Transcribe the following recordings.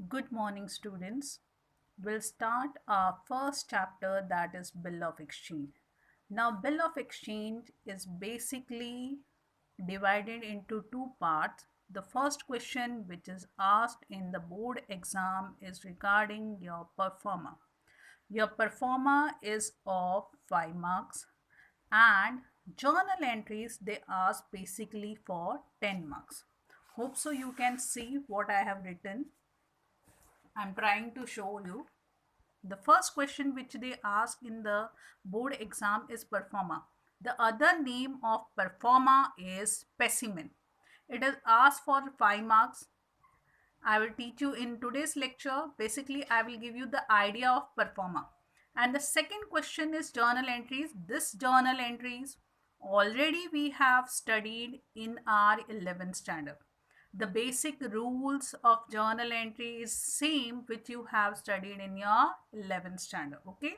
Good morning, students. We'll start our first chapter, that is Bill of Exchange. Now, Bill of Exchange is basically divided into two parts. The first question, which is asked in the board exam, is regarding your performer. Your performer is of 5 marks, and journal entries they ask basically for 10 marks. Hope so you can see what I have written. I'm trying to show you. The first question which they ask in the board exam is performer. The other name of performer is specimen. It is asked for 5 marks. I will teach you in today's lecture. Basically, I will give you the idea of performer. And the second question is journal entries. This journal entries already we have studied in our 11th standard. The basic rules of journal entry is same which you have studied in your 11th standard. Okay,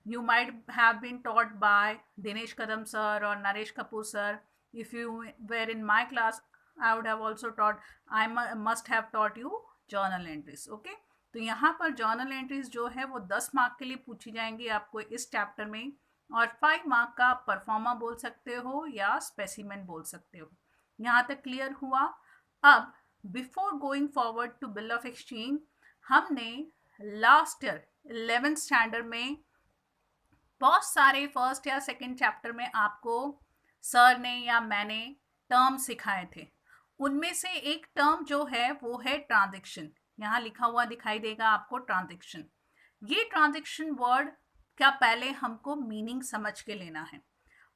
you might have been taught by Dinesh Kadam sir or Naresh Kapoor sir. If you were in my class, I would have also taught, I must have taught you journal entries. Okay, तो यहाँ पर journal entries जो है वो 10 mark के लिए पूछी जाएंगी आपको इस चैप्टर में, और 5 मार्क का परफॉर्मा बोल सकते हो या स्पेसिमेन बोल सकते हो. यहाँ तक क्लियर हुआ. अब before going forward to bill of exchange, हमने लास्ट ईयर 11th स्टैंडर्ड में बहुत सारे फर्स्ट या सेकंड चैप्टर में आपको सर ने या मैंने टर्म सिखाए थे. उनमें से एक टर्म जो है वो है ट्रांजैक्शन. यहाँ लिखा हुआ दिखाई देगा आपको ट्रांजैक्शन. ये ट्रांजैक्शन वर्ड का पहले हमको मीनिंग समझ के लेना है.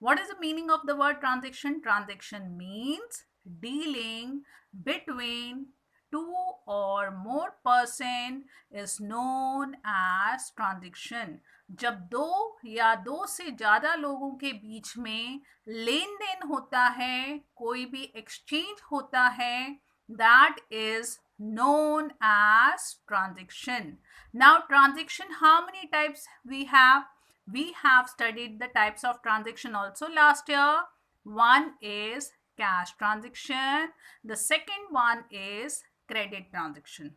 What is the meaning of the word transaction? Transaction means dealing between two or more person is known as transaction. जब दो या दो से ज़्यादा लोगों के बीच में लेन देन होता है, कोई भी एक्सचेंज होता है, that is known as transaction. Now transaction, how many types we have? We have studied the types of transaction also last year. One is cash transaction. The second one is credit transaction.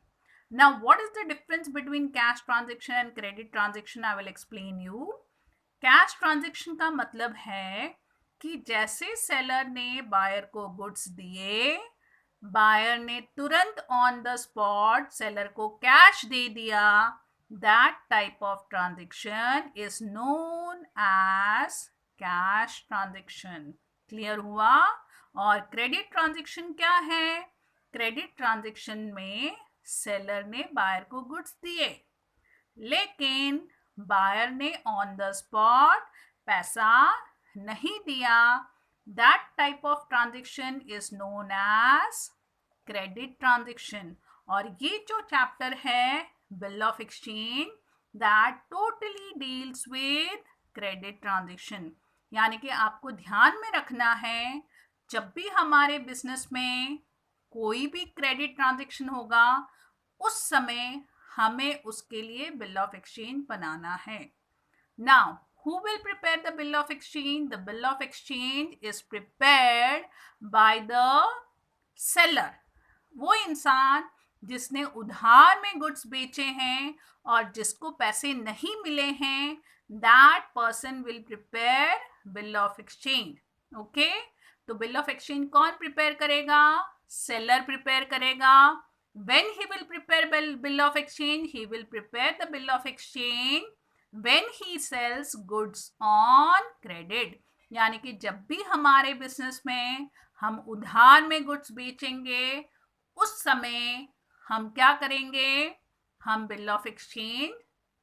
Now, what is the difference between cash transaction and credit transaction? I will explain you. Cash transaction का मतलब है कि जैसे seller ने buyer को goods दिए, buyer ने तुरंत ऑन द स्पॉट सेलर को कैश दे दिया. That type of transaction is known as cash transaction. Clear हुआ. और क्रेडिट ट्रांजेक्शन क्या है? क्रेडिट ट्रांजेक्शन में सेलर ने बायर को गुड्स दिए, लेकिन बायर ने ऑन द स्पॉट पैसा नहीं दिया. That type of transaction is known as credit transaction. और ये जो चैप्टर है bill of exchange, that totally deals with credit transaction. यानी कि आपको ध्यान में रखना है, जब भी हमारे बिजनेस में कोई भी क्रेडिट ट्रांजेक्शन होगा, उस समय हमें उसके लिए बिल ऑफ एक्सचेंज बनाना है. Now who will prepare the bill of exchange? The bill of exchange is prepared by the seller. वो इंसान जिसने उधार में गुड्स बेचे हैं और जिसको पैसे नहीं मिले हैं, that person will prepare bill of exchange. Okay, तो बिल ऑफ एक्सचेंज कौन प्रिपेयर करेगा? सेलर प्रिपेयर करेगा. When he will prepare bill of exchange? He will prepare the bill of exchange when he sells goods on credit. यानी कि जब भी हमारे business में हम उधार में गुड्स बेचेंगे, उस समय हम क्या करेंगे? हम बिल ऑफ एक्सचेंज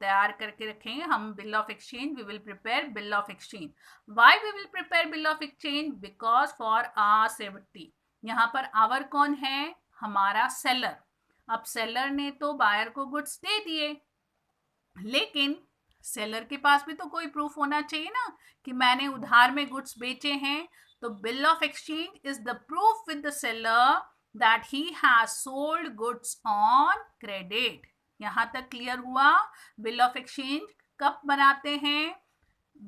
तैयार करके रखेंगे. हम bill of exchange, we will prepare bill of exchange. Why we will prepare bill of exchange? Because for our safety. यहाँ पर आवर कौन है? हमारा सेलर. अब सेलर ने तो बायर को गुड्स दे दिए, लेकिन सेलर के पास भी तो कोई प्रूफ होना चाहिए ना कि मैंने उधार में गुड्स बेचे हैं. तो bill of exchange is the proof with the seller that he has sold goods on credit. यहाँ तक क्लियर हुआ. बिल ऑफ एक्सचेंज कब बनाते हैं?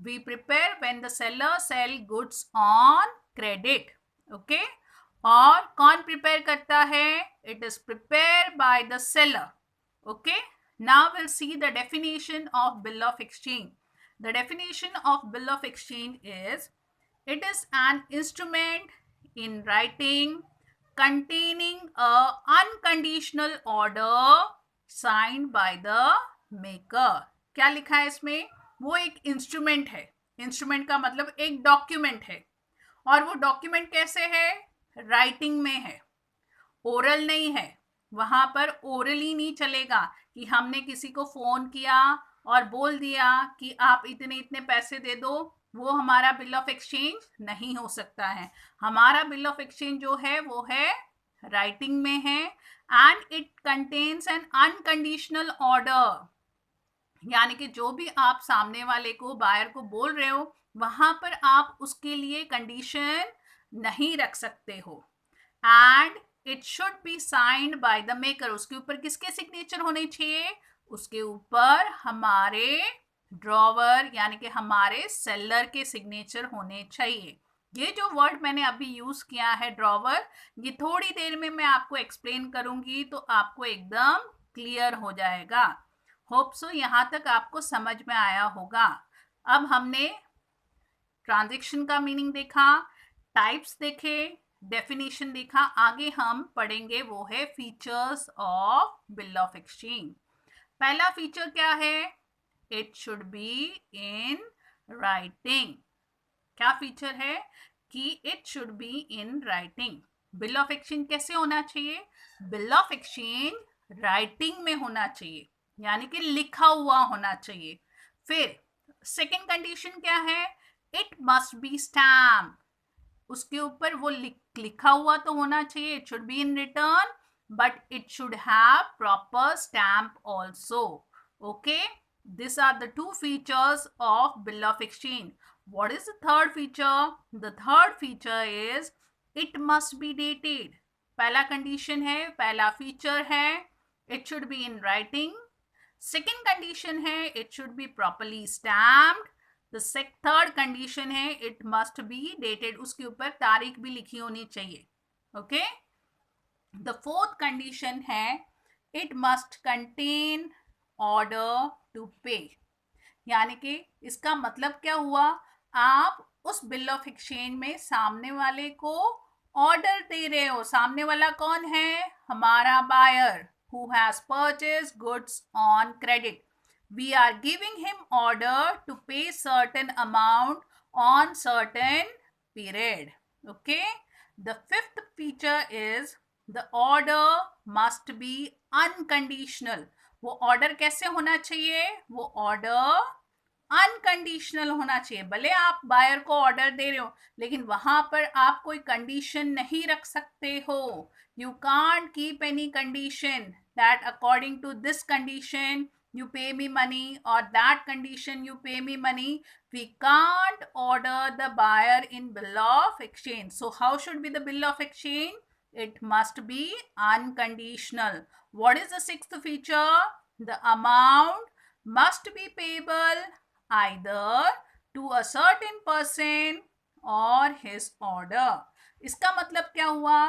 We prepare when the seller sell goods on credit. Okay? और कौन प्रिपेयर करता है? It is prepared by the seller. Okay. Now we'll see the definition of bill of exchange. The definition of bill of exchange is, it is an instrument in writing containing a unconditional order signed by the maker. क्या लिखा है इसमें? वो एक instrument है. Instrument का मतलब एक डॉक्यूमेंट है. और वो डॉक्यूमेंट कैसे है? राइटिंग में है, ओरल नहीं है. वहां पर ओरली नहीं चलेगा कि हमने किसी को फोन किया और बोल दिया कि आप इतने इतने पैसे दे दो. वो हमारा बिल ऑफ एक्सचेंज नहीं हो सकता है. हमारा बिल ऑफ एक्सचेंज जो है वो है राइटिंग में है. And it contains an unconditional order. यानी कि जो भी आप सामने वाले को, बायर को बोल रहे हो, वहां पर आप उसके लिए कंडीशन नहीं रख सकते हो. And it should be signed by the maker. उसके ऊपर किसके सिग्नेचर होने चाहिए? उसके ऊपर हमारे ड्रॉवर यानी कि हमारे सेलर के सिग्नेचर होने चाहिए. ये जो वर्ड मैंने अभी यूज किया है ड्रॉवर, ये थोड़ी देर में मैं आपको एक्सप्लेन करूंगी तो आपको एकदम क्लियर हो जाएगा. होप सो यहां तक आपको समझ में आया होगा. अब हमने ट्रांजैक्शन का मीनिंग देखा, टाइप्स देखे, डेफिनेशन देखा. आगे हम पढ़ेंगे वो है features of bill of exchange. पहला फीचर क्या है? It should be in writing. क्या फीचर है? कि it should be in writing. Bill of exchange कैसे होना चाहिए? बिल ऑफ एक्सचेंज राइटिंग में होना चाहिए, यानी कि लिखा हुआ होना चाहिए. फिर सेकेंड कंडीशन क्या है? It must be stamp. उसके ऊपर वो लिखा हुआ तो होना चाहिए. It should be in return, but it should have proper stamp also. Okay, these are the two features of bill of exchange. What is the third feature? The third feature is it must be dated. पहला condition है, पहला feature है, it should be in writing. Second condition है, it should be properly stamped. The third condition है, it must be dated. उसके ऊपर तारीख भी लिखी होनी चाहिए. Okay? The fourth condition है, it must contain order to pay. यानी कि इसका मतलब क्या हुआ? आप उस बिल ऑफ एक्सचेंज में सामने वाले को ऑर्डर दे रहे हो. सामने वाला कौन है? हमारा buyer, who has purchased goods on credit. We are giving him order to pay certain amount on certain period. Okay. The fifth feature is the order must be unconditional. वो ऑर्डर कैसे होना चाहिए? वो ऑर्डर अनकंडीशनल होना चाहिए. भले आप buyer को ऑर्डर दे रहे हो, लेकिन वहां पर आप कोई कंडीशन नहीं रख सकते हो. You can't keep any condition that according to this condition you pay me money or that condition you pay me money. We can't order the buyer in bill of exchange. So how should be the bill of exchange? It must be unconditional. What is the sixth feature? The amount must be payable either to a certain person or his order. इसका मतलब क्या हुआ?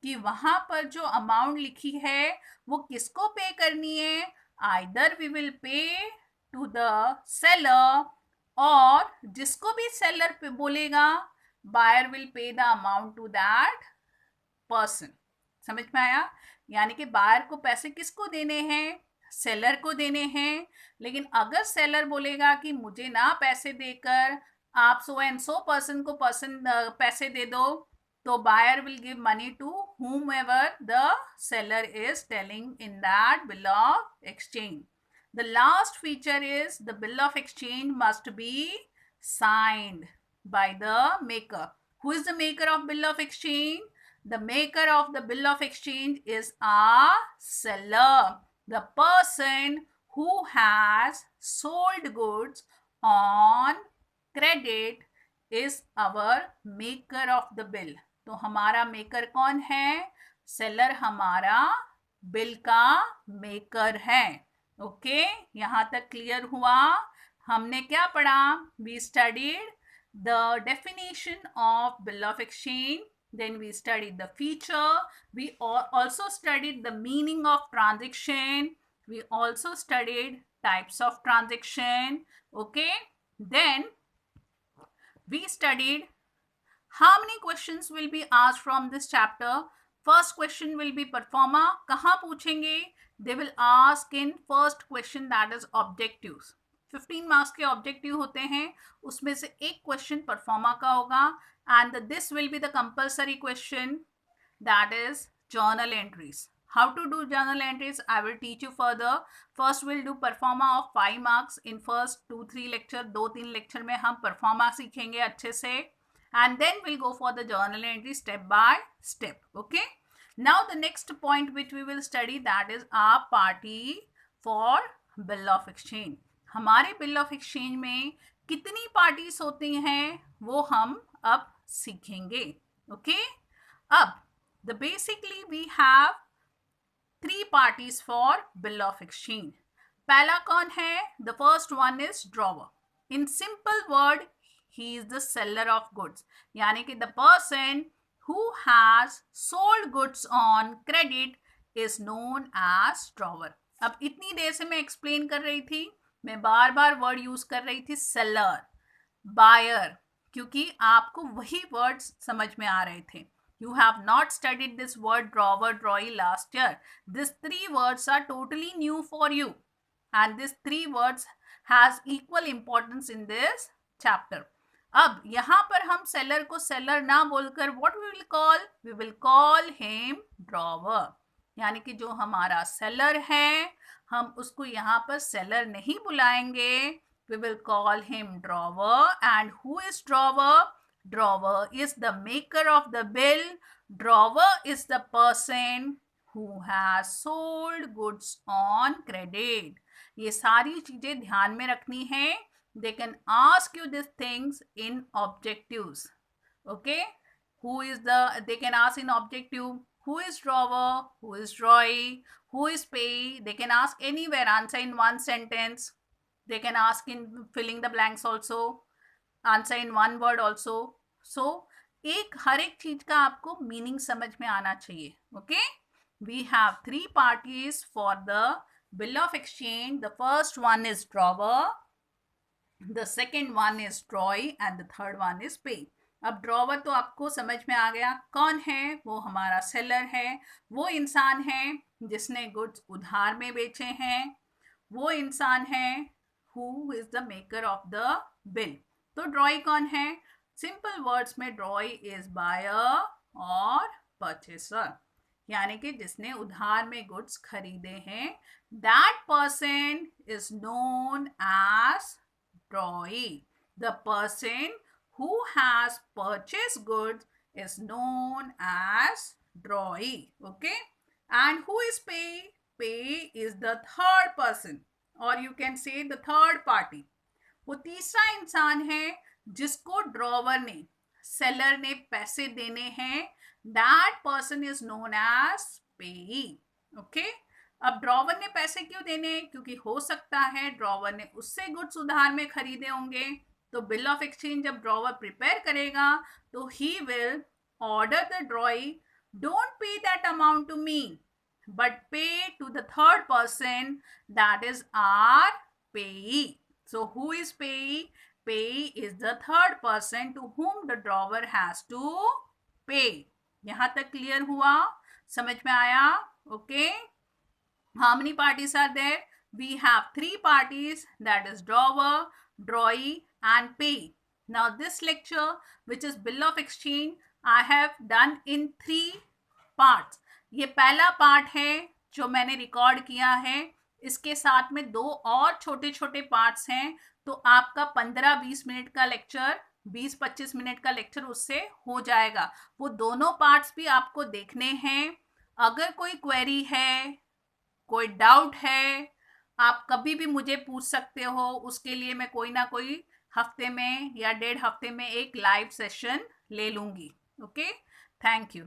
कि वहां पर जो amount लिखी है वो किसको पे करनी है? Either we will pay to the seller, और जिसको भी सेलर पे बोलेगा, buyer will pay the amount to that person. समझ में आया? यानी कि बायर को पैसे किसको देने हैं? सेलर को देने हैं. लेकिन अगर सेलर बोलेगा कि मुझे ना पैसे देकर आप सो एंड सो पर्सन को पैसे दे दो, तो buyer will give money to whomever the seller is telling in that bill of exchange. The last feature is the bill of exchange must be signed by the maker. Who is the maker of bill of exchange? The maker of the bill of exchange is a seller. The person who has sold goods on credit is our maker of the bill. तो हमारा maker कौन है? Seller हमारा bill का maker है. Okay, यहां तक clear हुआ? हमने क्या पढ़ा? We studied the definition of bill of exchange, then we studied the feature, we also studied the meaning of transaction, we also studied types of transaction. Okay, then we studied how many questions will be asked from this chapter. First question will be performa. कहाँ पूछेंगे? They will ask in first question, that is objectives. 15 marks के objective होते हैं, उसमें से एक question pro forma का होगा, and this will be the compulsory question, that is journal entries. How to do journal entries I will teach you further. First we'll do performa of 5 marks in first 2-3 lecture. 2-3 lecture में हम performa सीखेंगे अच्छे से, and then we'll go for the journal entry step by step. Okay, now the next point which we will study, that is our party for bill of exchange. हमारे bill of exchange में कितनी parties होती हैं वो हम अब सीखेंगे. Okay, अब basically we have 3 parties for bill of exchange. पहला कौन है? The first one is drawer. In simple word, he is the seller of goods. यानी कि the person who has sold goods on credit is known as drawer. अब इतनी देर से मैं explain कर रही थी, मैं बार बार वर्ड यूज कर रही थी सेलर, बायर, क्योंकि आपको वही वर्ड्स समझ में आ रहे थे. You have not studied this word drawer, drawee last year. These 3 words are totally new for you, and these 3 words has equal importance in this chapter. अब यहाँ पर हम seller को seller ना बोलकर what we will call? We will call him drawer. यानी कि जो हमारा seller है हम उसको यहाँ पर seller नहीं बुलाएंगे. We will call him drawer. And who is drawer? Drawer is the maker of the bill. Drawer is the person who has sold goods on credit. ये सारी चीजें ध्यान में रखनी है. They can ask you these things in objectives. Okay, they can ask in objective, who is drawer, who is drawee, who is payee. They can ask anywhere, answer in one sentence. They can ask in filling the blanks also, answer in one word also. So हर एक चीज का आपको meaning समझ में आना चाहिए. Okay, we have 3 parties for the bill of exchange. The first one is drawer, the second one is drawee, and the third one is payee. अब ड्रॉवर तो आपको समझ में आ गया कौन है. वो हमारा सेलर है, वो इंसान है जिसने गुड्स उधार में बेचे हैं. वो इंसान है who is the maker of the bill. तो ड्रॉई कौन है? सिंपल वर्ड्स में ड्रॉई इज बायर और परचेसर, यानी कि जिसने उधार में गुड्स खरीदे हैं. That person is known as drawee. The person who has purchase goods is known as drawee. Okay, and who is payee? Payee is the third person, और you can say the third party. वो तीसरा इंसान है जिसको drawer ने, seller ने पैसे देने हैं. That person is known as payee. Okay, अब ड्रॉवर ने पैसे क्यों देने हैं? क्योंकि हो सकता है ड्रॉवर ने उससे गुड्स उधार में खरीदे होंगे. तो बिल ऑफ एक्सचेंज जब ड्रॉवर प्रिपेयर करेगा तो he will order the drawee, don't pay that amount to me but pay to the third person, that is our payee. So who is payee? Payee is the third person to whom the drawer has to pay. यहाँ तक clear हुआ? समझ में आया? Okay. How many parties are there? We have 3 parties, that is drawer, drawee, and payee. Now this lecture, which is bill of exchange, I have done in 3 parts. ये पहला part है जो मैंने रिकॉर्ड किया है. इसके साथ में 2 और छोटे छोटे पार्ट्स हैं. तो आपका 15-20 मिनट का लेक्चर, 20-25 मिनट का लेक्चर उससे हो जाएगा. वो दोनों पार्ट्स भी आपको देखने हैं. अगर कोई क्वेरी है, कोई डाउट है, आप कभी भी मुझे पूछ सकते हो. उसके लिए मैं कोई ना कोई हफ्ते में या 1.5 हफ्ते में एक लाइव सेशन ले लूँगी. Okay, thank you.